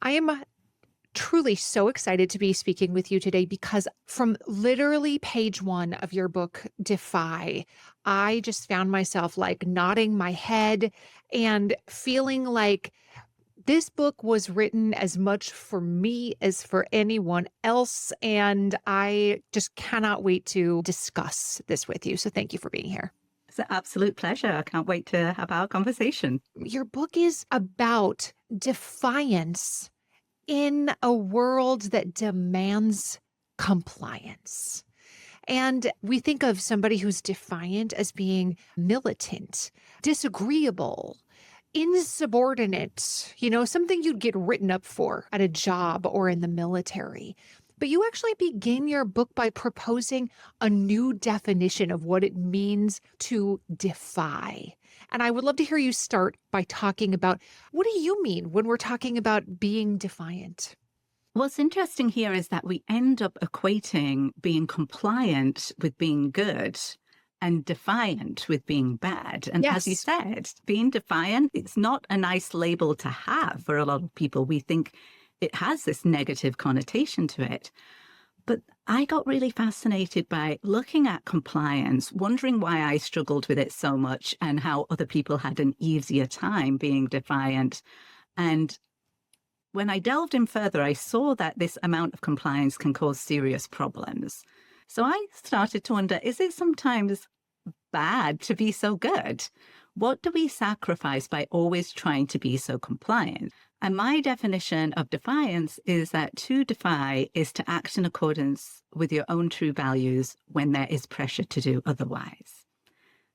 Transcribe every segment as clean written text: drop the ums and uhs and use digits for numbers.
I am truly so excited to be speaking with you today because from literally page one of your book, Defy, I just found myself like nodding my head and feeling like this book was written as much for me as for anyone else. And I just cannot wait to discuss this with you. So thank you for being here. It's an absolute pleasure. I can't wait to have our conversation. Your book is about defiance in a world that demands compliance. And we think of somebody who's defiant as being militant, disagreeable, insubordinate, something you'd get written up for at a job or in the military. But you actually begin your book by proposing a new definition of what it means to defy. And I would love to hear you start by talking about what do you mean when we're talking about being defiant? What's interesting here is that we end up equating being compliant with being good and defiant with being bad. And as you said, being defiant, it's not a nice label to have for a lot of people. We think it has this negative connotation to it. But I got really fascinated by looking at compliance, wondering why I struggled with it so much and how other people had an easier time being defiant. And when I delved in further, I saw that this amount of compliance can cause serious problems. So I started to wonder, is it sometimes bad to be so good? What do we sacrifice by always trying to be so compliant? And my definition of defiance is that to defy is to act in accordance with your own true values when there is pressure to do otherwise.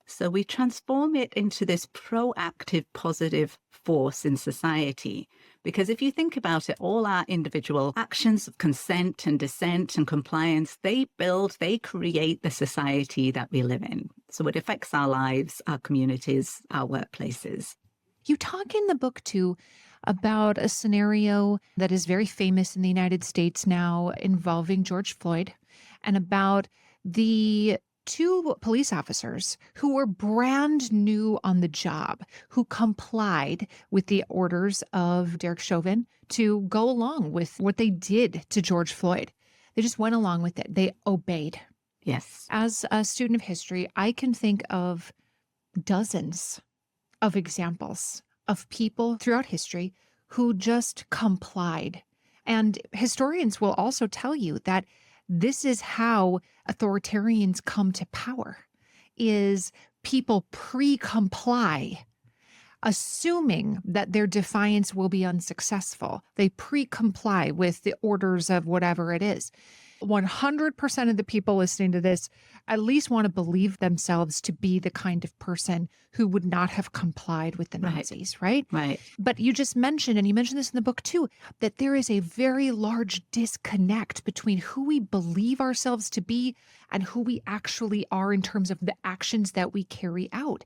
So we transform it into this proactive, positive force in society. Because if you think about it, all our individual actions of consent and dissent and compliance, they create the society that we live in. So it affects our lives, our communities, our workplaces. You talk in the book, too, about a scenario that is very famous in the United States now involving George Floyd and about the two police officers who were brand new on the job, who complied with the orders of Derek Chauvin to go along with what they did to George Floyd. They just went along with it. They obeyed. Yes. As a student of history, I can think of dozens of examples of people throughout history who just complied. And historians will also tell you that this is how authoritarians come to power, is people pre-comply, assuming that their defiance will be unsuccessful. They pre-comply with the orders of whatever it is. 100% of the people listening to this at least want to believe themselves to be the kind of person who would not have complied with the Nazis, right? Right. But you just mentioned, and you mentioned this in the book too, that there is a very large disconnect between who we believe ourselves to be and who we actually are in terms of the actions that we carry out.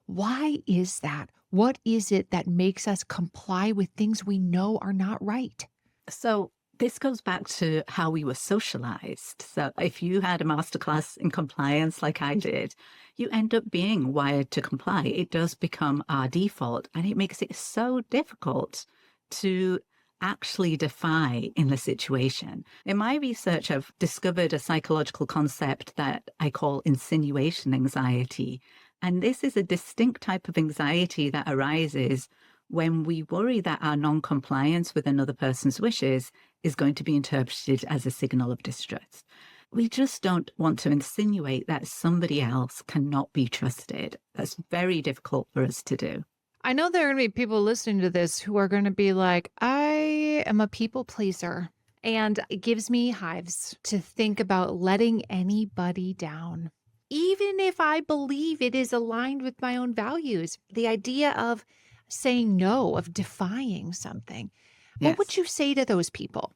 Why is that? What is it that makes us comply with things we know are not right? So this goes back to how we were socialized. So if you had a masterclass in compliance like I did, you end up being wired to comply. It does become our default, and it makes it so difficult to actually defy in the situation. In my research, I've discovered a psychological concept that I call insinuation anxiety. And this is a distinct type of anxiety that arises when we worry that our non-compliance with another person's wishes is going to be interpreted as a signal of distrust. We just don't want to insinuate that somebody else cannot be trusted. That's very difficult for us to do. I know there are going to be people listening to this who are going to be like, I am a people pleaser. And it gives me hives to think about letting anybody down. Even if I believe it is aligned with my own values, the idea of saying no, of defying something. Yes. What would you say to those people?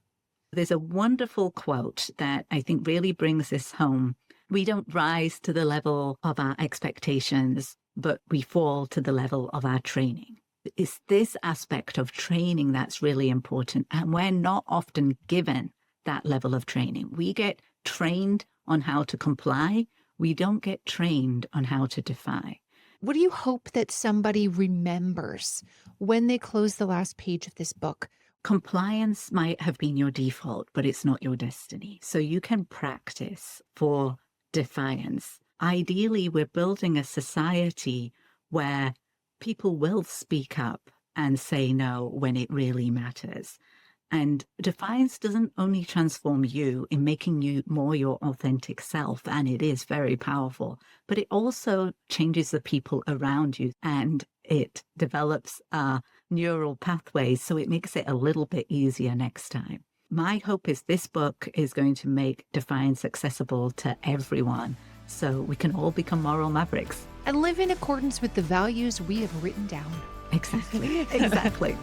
There's a wonderful quote that I think really brings this home. We don't rise to the level of our expectations, but we fall to the level of our training. It's this aspect of training that's really important. And we're not often given that level of training. We get trained on how to comply. We don't get trained on how to defy. What do you hope that somebody remembers when they close the last page of this book? Compliance might have been your default, but it's not your destiny. So you can practice for defiance. Ideally, we're building a society where people will speak up and say no when it really matters. And defiance doesn't only transform you in making you more your authentic self, and it is very powerful, but it also changes the people around you, and it develops neural pathways, so it makes it a little bit easier next time. My hope is this book is going to make defiance accessible to everyone, so we can all become moral mavericks. And live in accordance with the values we have written down. Exactly.